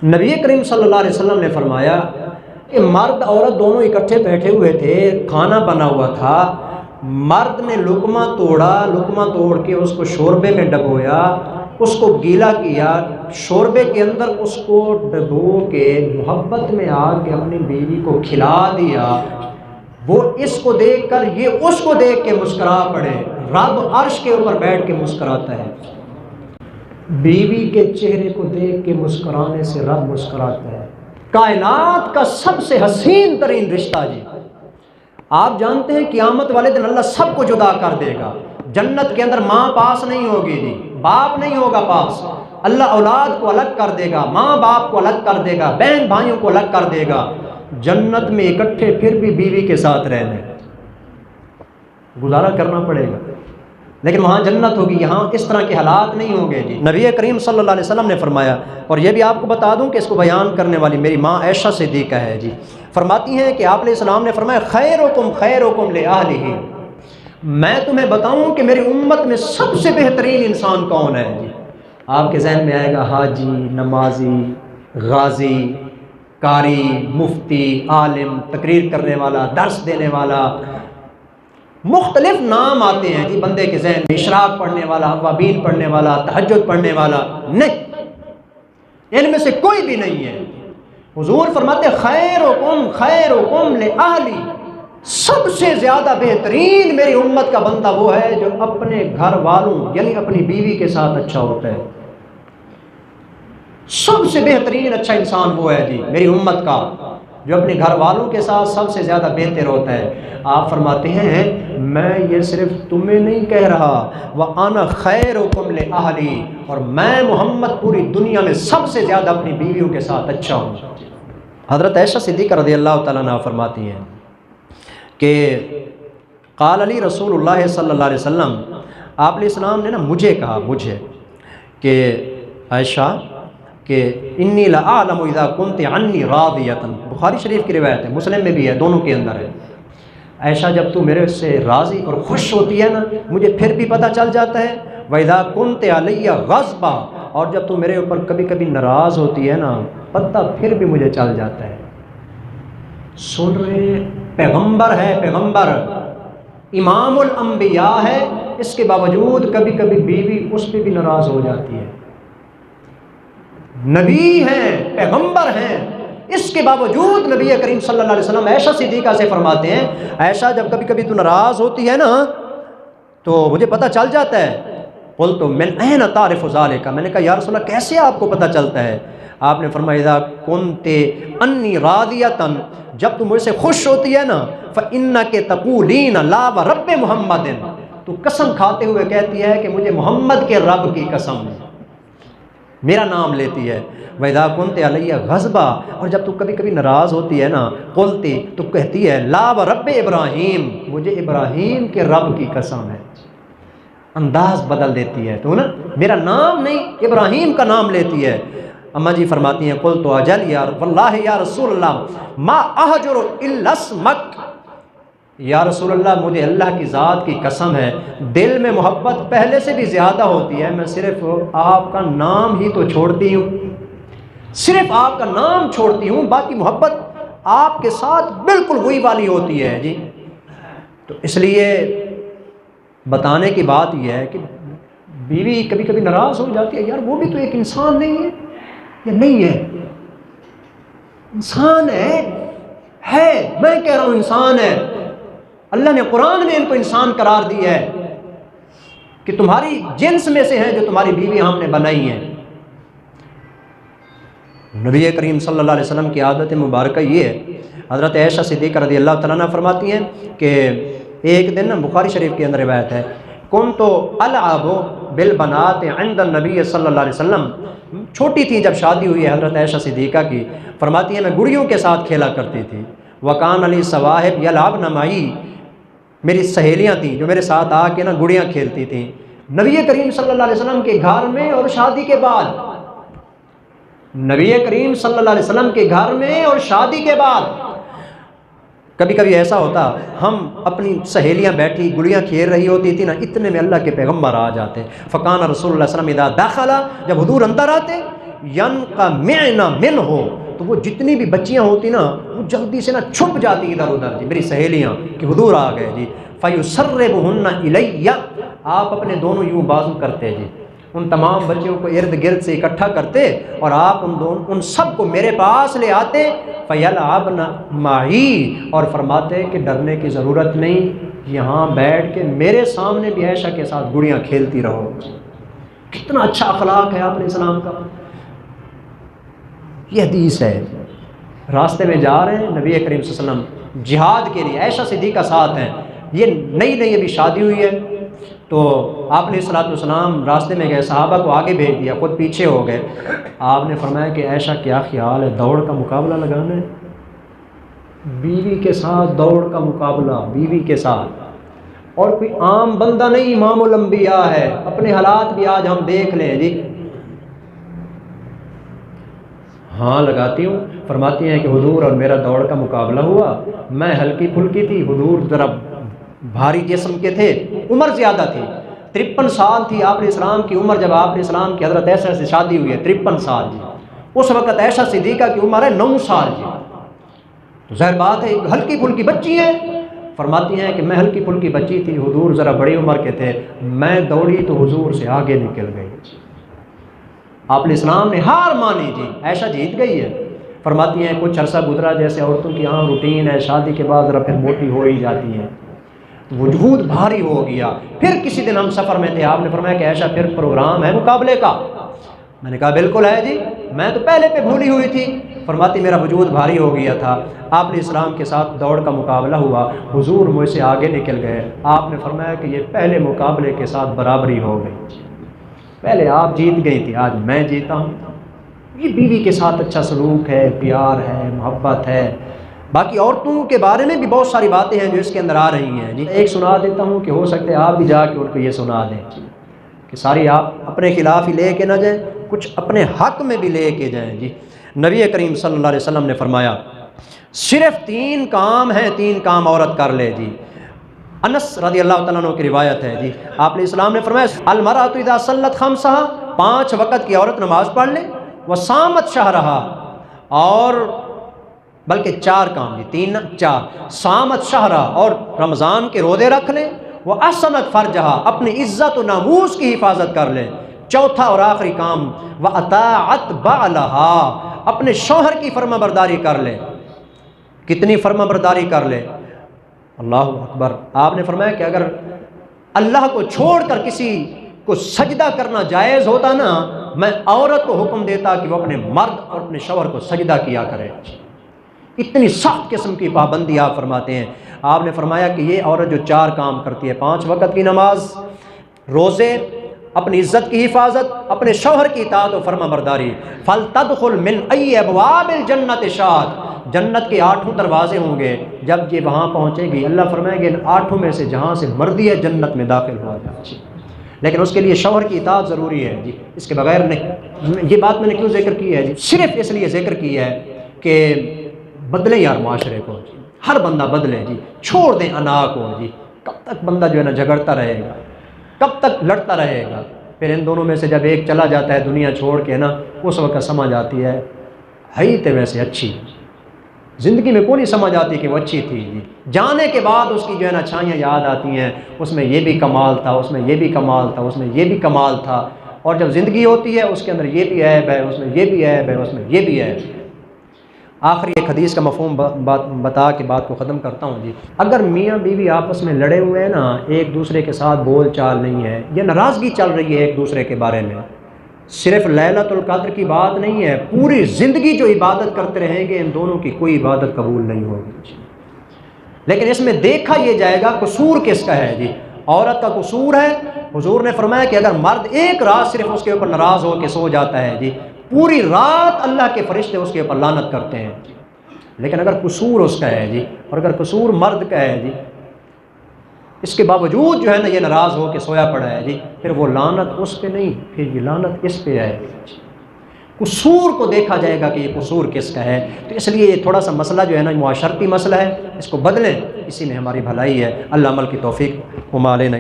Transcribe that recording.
نبی کریم صلی اللہ علیہ وسلم نے فرمایا کہ مرد عورت دونوں اکٹھے بیٹھے ہوئے تھے، کھانا بنا ہوا تھا، مرد نے لقمہ توڑا، لقمہ توڑ کے اس کو شوربے میں ڈبویا، اس کو گیلا کیا، شوربے کے اندر اس کو ڈبو کے محبت میں آ کے اپنی بیوی کو کھلا دیا۔ وہ اس کو دیکھ کر یہ اس کو دیکھ کے مسکرا پڑے۔ رب عرش کے اوپر بیٹھ کے مسکراتا ہے، بیوی کے چہرے کو دیکھ کے مسکرانے سے رب مسکراتا ہے۔ کائنات کا سب سے حسین ترین رشتہ جی، آپ جانتے ہیں قیامت والے دن اللہ سب کو جدا کر دے گا۔ جنت کے اندر ماں پاس نہیں ہوگی جی، باپ نہیں ہوگا پاس، اللہ اولاد کو الگ کر دے گا، ماں باپ کو الگ کر دے گا، بہن بھائیوں کو الگ کر دے گا۔ جنت میں اکٹھے پھر بھی بیوی کے ساتھ رہنے گزارا کرنا پڑے گا، لیکن وہاں جنت ہوگی، یہاں اس طرح کے حالات نہیں ہوں گے جی۔ نبی کریم صلی اللہ علیہ وسلم نے فرمایا، اور یہ بھی آپ کو بتا دوں کہ اس کو بیان کرنے والی میری ماں عائشہ صدیقہ ہے جی، فرماتی ہیں کہ آپ علیہ السلام نے فرمایا خیرکم خیرکم لأہلہ، میں تمہیں بتاؤں کہ میری امت میں سب سے بہترین انسان کون ہے جی۔ آپ کے ذہن میں آئے گا حاجی، نمازی، غازی، قاری، مفتی، عالم، تقریر کرنے والا، درس دینے والا، مختلف نام آتے ہیں جی بندے کے ذہن میں، اشراق پڑھنے والا، اوابین پڑھنے والا، تہجد پڑھنے والا، نہیں، ان میں سے کوئی بھی نہیں ہے۔ حضور فرماتے خیرکم خیرکم لأہلی، سب سے زیادہ بہترین میری امت کا بندہ وہ ہے جو اپنے گھر والوں یعنی اپنی بیوی کے ساتھ اچھا ہوتا ہے۔ سب سے بہترین اچھا انسان وہ ہے جی میری امت کا جو اپنے گھر والوں کے ساتھ سب سے زیادہ بہتر ہوتا ہے۔ آپ فرماتے ہیں میں یہ صرف تمہیں نہیں کہہ رہا، وَأَنَا خَيْرُكُمْ لِأَهْلِي، اور میں محمد پوری دنیا میں سب سے زیادہ اپنی بیویوں کے ساتھ اچھا ہوں۔ حضرت عائشہ صدیقہ رضی اللہ تعالیٰ عنہا فرماتی ہیں کہ قال علی رسول اللہ صلی اللہ علیہ وسلم، آپ علیہ السلام نے نا مجھے کہا، مجھے کہ عائشہ کہ انی لأعلم اذا كنت عنی راضیۃ، بخاری شریف کی روایت ہے، مسلم میں بھی ہے، دونوں کے اندر ہے۔ عائشہ جب تو میرے سے راضی اور خوش ہوتی ہے نا مجھے پھر بھی پتہ چل جاتا ہے، وَإِذَا كُنْتِ عَلَيَّ غَضْبًا، اور جب تو میرے اوپر کبھی کبھی ناراض ہوتی ہے نا پتہ پھر بھی مجھے چل جاتا ہے۔ سن رہے، پیغمبر ہے، پیغمبر امام الانبیاء ہے، اس کے باوجود کبھی کبھی بیوی اس پہ بھی ناراض ہو جاتی ہے۔ نبی ہیں، پیغمبر ہیں، اس کے باوجود نبی کریم صلی اللہ علیہ وسلم عائشہ صدیقہ سے فرماتے ہیں عائشہ جب کبھی کبھی تو ناراض ہوتی ہے نا تو مجھے پتہ چل جاتا ہے۔ قلت من این تعرف ذلک، میں نے کہا یا رسول اللہ کیسے آپ کو پتہ چلتا ہے؟ آپ نے فرمایا اذا کنت انی راضیۃ، جب تم مجھ سے خوش ہوتی ہے نا فإنک تقولین لا ورب محمد، تو قسم کھاتے ہوئے کہتی ہے کہ مجھے محمد کے رب کی قسم ہے، میرا نام لیتی ہے۔ وَإِذَا كُنْتِ عَلَيَّ غَضْبًا، اور جب تو کبھی کبھی ناراض ہوتی ہے نا قلتی، تو کہتی ہے لا ورب ابراہیم، مجھے ابراہیم کے رب کی قسم ہے، انداز بدل دیتی ہے، تو نا میرا نام نہیں ابراہیم کا نام لیتی ہے۔ اماں جی فرماتی ہیں قلت اجل یا واللہ یا رسول اللہ ما اہجر الا اسمک، یا رسول اللہ مجھے اللہ کی ذات کی قسم ہے دل میں محبت پہلے سے بھی زیادہ ہوتی ہے، میں صرف آپ کا نام ہی تو چھوڑتی ہوں، صرف آپ کا نام چھوڑتی ہوں، باقی محبت آپ کے ساتھ بالکل وہی والی ہوتی ہے جی۔ تو اس لیے بتانے کی بات یہ ہے کہ بیوی کبھی کبھی ناراض ہو جاتی ہے، یار وہ بھی تو ایک انسان نہیں ہے یا نہیں ہے؟ انسان ہے، میں کہہ رہا ہوں انسان ہے، اللہ نے قرآن میں ان کو انسان قرار دی ہے کہ تمہاری جنس میں سے ہیں جو تمہاری بیوی ہم نے بنائی ہیں۔ نبی کریم صلی اللہ علیہ وسلم کی عادت مبارکہ یہ ہے، حضرت عائشہ صدیقہ رضی اللہ تعالیٰ عنہ فرماتی ہیں کہ ایک دن بخاری شریف کے اندر روایت ہے کنت العب بالبنات عند النبی صلی اللہ علیہ وسلم، چھوٹی تھی جب شادی ہوئی ہے حضرت عائشہ صدیقہ کی، فرماتی ہیں میں گڑیوں کے ساتھ کھیلا کرتی تھی، وکان علی صواحب یلعبن معی، میری سہیلیاں تھیں جو میرے ساتھ آ کے نا گڑیاں کھیلتی تھیں نبی کریم صلی اللہ علیہ وسلم کے گھر میں اور شادی کے بعد، نبی کریم صلی اللہ علیہ وسلم کے گھر میں اور شادی کے بعد۔ کبھی کبھی ایسا ہوتا ہم اپنی سہیلیاں بیٹھی گڑیاں کھیل رہی ہوتی تھی نا، اتنے میں اللہ کے پیغمبر آ جاتے، فکان رسول اللہ صلی اللہ علیہ وسلم اذا دخل، جب حضور اندر آتے ينقمعن منه، تو وہ جتنی بھی بچیاں ہوتی نا وہ جلدی سے نا چھپ جاتی ادھر ادھر جی، میری سہیلیاں کہ حضور آ گئے جی. فیسربہن الی، آپ اپنے دونوں یوں بازو کرتے جی، ان تمام بچیوں کو ارد گرد سے اکٹھا کرتے اور آپ ان سب کو میرے پاس لے آتے. فیلعبن معی، اور فرماتے کہ ڈرنے کی ضرورت نہیں، یہاں بیٹھ کے میرے سامنے بھی عائشہ کے ساتھ گڑیاں کھیلتی رہو. کتنا اچھا اخلاق ہے آپ نے اسلام کا. یہ حدیث ہے. راستے میں جا رہے ہیں، نبی کریم صلی اللہ علیہ وسلم جہاد کے لیے عائشہ صدیقہ ساتھ ہیں، یہ نئی نئی ابھی شادی ہوئی ہے، تو آپ نے صلی اللہ علیہ وسلم راستے میں گئے، صحابہ کو آگے بھیج دیا، خود پیچھے ہو گئے. آپ نے فرمایا کہ عائشہ کیا خیال ہے، دوڑ کا مقابلہ لگانا ہے؟ بیوی کے ساتھ دوڑ کا مقابلہ، بیوی کے ساتھ، اور کوئی عام بندہ نہیں، امام الانبیاء ہے. اپنے حالات بھی آج ہم دیکھ لیں جی. ہاں لگاتی ہوں. فرماتی ہیں کہ حضور اور میرا دوڑ کا مقابلہ ہوا، میں ہلکی پھلکی تھی، حضور ذرا بھاری جسم کے تھے، عمر زیادہ تھی، 53 سال تھی آپ علیہ السلام کی عمر جب آپ علیہ السلام کی حضرت عائشہ سے شادی ہوئی ہے، 53 سال جی. اس وقت عائشہ صدیقہ کی عمر ہے 9 سال جی. تو ظاہر بات ہے ہلکی پھلکی بچی ہے. فرماتی ہیں کہ میں ہلکی پھلکی بچی تھی، حضور ذرا بڑی عمر کے تھے، میں دوڑی تو حضور سے آگے نکل گئی. آپ علیہ السلام نے ہار مانی جی، عائشہ جیت گئی ہے. فرماتی ہیں کچھ عرصہ گزرا، جیسے عورتوں کی عام روٹین ہے، شادی کے بعد ذرا پھر موٹی ہو ہی جاتی ہیں، وجود بھاری ہو گیا. پھر کسی دن ہم سفر میں تھے، آپ نے فرمایا کہ عائشہ پھر پروگرام ہے مقابلے کا. میں نے کہا بالکل ہے جی، میں تو پہلے پہ بھولی ہوئی تھی. فرماتی میرا وجود بھاری ہو گیا تھا، آپ علیہ السلام کے ساتھ دوڑ کا مقابلہ ہوا، حضور مجھ سے آگے نکل گئے. آپ نے فرمایا کہ یہ پہلے مقابلے کے ساتھ برابری ہو گئی، پہلے آپ جیت گئی تھی، آج میں جیتا ہوں. یہ بیوی کے ساتھ اچھا سلوک ہے، پیار ہے، محبت ہے. باقی عورتوں کے بارے میں بھی بہت ساری باتیں ہیں جو اس کے اندر آ رہی ہیں جی. ایک سنا دیتا ہوں کہ ہو سکتا ہے آپ بھی جا کے ان کو یہ سنا دیں کہ ساری آپ اپنے خلاف ہی لے کے نہ جائیں، کچھ اپنے حق میں بھی لے کے جائیں جی. نبی کریم صلی اللہ علیہ وسلم نے فرمایا صرف 3 کام ہیں، 3 کام عورت کر لے جی. انس رضی اللہ تعالیٰ عنہ کی روایت ہے جی، آپ علیہ السلام نے فرمایا المرأۃ اذا صلت خمسہا، 5 وقت کی عورت نماز پڑھ لے، وصامت شہرہا، اور بلکہ 4 کام جی، 3 4، صامت شہرہ، اور رمضان کے روزے رکھ لیں، وَأَحْسَنَتْ فَرْجَهَا، اپنی عزت و ناموس کی حفاظت کر لیں. 4تھا اور آخری کام وَأَطَاعَتْ بَعْلَهَا، اپنے شوہر کی فرما برداری کر لیں. کتنی فرما برداری کر لیں؟ اللہ اکبر. آپ نے فرمایا کہ اگر اللہ کو چھوڑ کر کسی کو سجدہ کرنا جائز ہوتا نا، میں عورت کو حکم دیتا کہ وہ اپنے مرد اور اپنے شوہر کو سجدہ کیا کرے. اتنی سخت قسم کی پابندی آپ فرماتے ہیں. آپ نے فرمایا کہ یہ عورت جو 4 کام کرتی ہے، 5 وقت کی نماز، روزے، اپنی عزت کی حفاظت، اپنے شوہر کی اطاعت و فرما برداری، فَلْتَدْخُلْ مِنْ أَيِّ أَبْوَابِ الْجَنَّةِ شَاءَتْ، جنت کے 8 دروازے ہوں گے. جب یہ وہاں پہنچے گی، اللہ فرمائے گے ان 8 میں سے جہاں سے مرضی ہے جنت میں داخل ہو جائے. لیکن اس کے لیے شوہر کی اطاعت ضروری ہے جی، اس کے بغیر نہیں. یہ بات میں نے کیوں ذکر کی ہے جی؟ صرف اس لیے ذکر کی ہے کہ بدلے یار معاشرے کو جی، ہر بندہ بدلے جی، چھوڑ دیں انا کو جی. کب تک بندہ جو ہے نا جھگڑتا رہے گا، کب تک لڑتا رہے گا؟ پھر ان دونوں میں سے جب ایک چلا جاتا ہے دنیا چھوڑ کے نا، اس وقت سمجھ آتی ہے ہی تے ویسے اچھی، زندگی میں کوئی نہیں سمجھ آتی کہ وہ اچھی تھی جی. جانے کے بعد اس کی جو ہے نا اچھائیاں یاد آتی ہیں، اس میں یہ بھی کمال تھا، اس میں یہ بھی کمال تھا، اس میں یہ بھی کمال تھا. اور جب زندگی ہوتی ہے اس کے اندر یہ بھی عیب ہے، اس میں یہ بھی عیب ہے، اس میں یہ بھی عیب ہے. آخری ایک حدیث کا مفہوم بتا کے بات کو ختم کرتا ہوں جی. اگر میاں بیوی آپس میں لڑے ہوئے ہیں نا، ایک دوسرے کے ساتھ بول چال نہیں ہے، یا ناراضگی چل رہی ہے ایک دوسرے کے بارے میں، صرف لیلۃ القدر کی بات نہیں ہے، پوری زندگی جو عبادت کرتے رہیں گے ان دونوں کی کوئی عبادت قبول نہیں ہوگی. لیکن اس میں دیکھا یہ جائے گا قصور کس کا ہے جی. عورت کا قصور ہے. حضور نے فرمایا کہ اگر مرد ایک رات صرف اس کے اوپر ناراض ہو کے سو جاتا ہے جی، پوری رات اللہ کے فرشتے اس کے اوپر لعنت کرتے ہیں. لیکن اگر قصور اس کا ہے جی، اور اگر قصور مرد کا ہے جی، اس کے باوجود جو ہے نا یہ ناراض ہو کے سویا پڑا ہے جی، پھر وہ لعنت اس پہ نہیں، پھر یہ لعنت اس پہ ہے. قصور کو دیکھا جائے گا کہ یہ قصور کس کا ہے. تو اس لیے یہ تھوڑا سا مسئلہ جو ہے نا معاشرتی مسئلہ ہے، اس کو بدلیں، اسی میں ہماری بھلائی ہے. اللہ عمل کی توفیق ہمارے